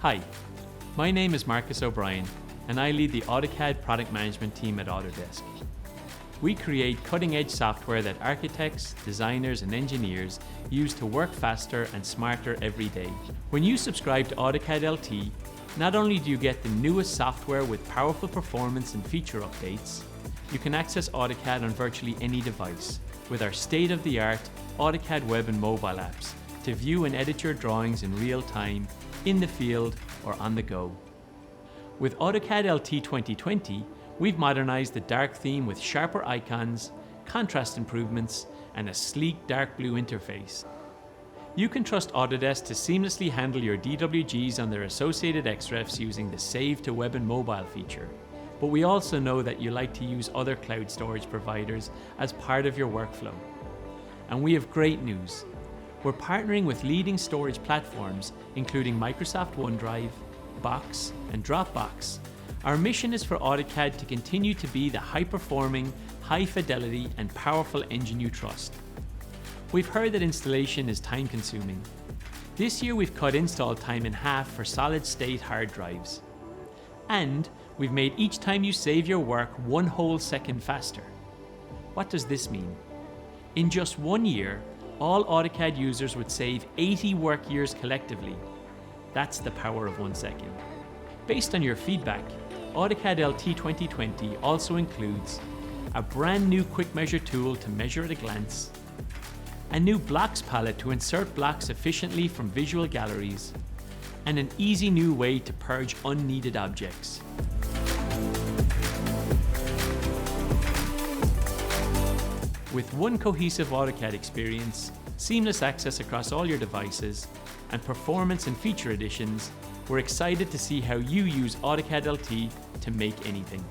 Hi, my name is Marcus O'Brien and I lead the AutoCAD product management team at Autodesk. We create cutting-edge software that architects, designers and engineers use to work faster and smarter every day. When you subscribe to AutoCAD LT, not only do you get the newest software with powerful performance and feature updates, you can access AutoCAD on virtually any device with our state-of-the-art AutoCAD web and mobile apps to view and edit your drawings in real time, in the field or on the go. With AutoCAD LT 2020, we've modernized the dark theme with sharper icons, contrast improvements, and a sleek dark blue interface. You can trust Autodesk to seamlessly handle your DWGs on their associated XREFs using the Save to Web and Mobile feature. But we also know that you like to use other cloud storage providers as part of your workflow. And we have great news. We're partnering with leading storage platforms, including Microsoft OneDrive, Box, and Dropbox. Our mission is for AutoCAD to continue to be the high-performing, high-fidelity, and powerful engine you trust. We've heard that installation is time-consuming. This year we've cut install time in half for solid-state hard drives. And we've made each time you save your work 1 whole second faster. What does this mean? In just 1 year, all AutoCAD users would save 80 work years collectively. That's the power of 1 second. Based on your feedback, AutoCAD LT 2020 also includes a brand new quick measure tool to measure at a glance, a new blocks palette to insert blocks efficiently from visual galleries, and an easy new way to purge unneeded objects. With one cohesive AutoCAD experience, seamless access across all your devices, and performance and feature additions, we're excited to see how you use AutoCAD LT to make anything.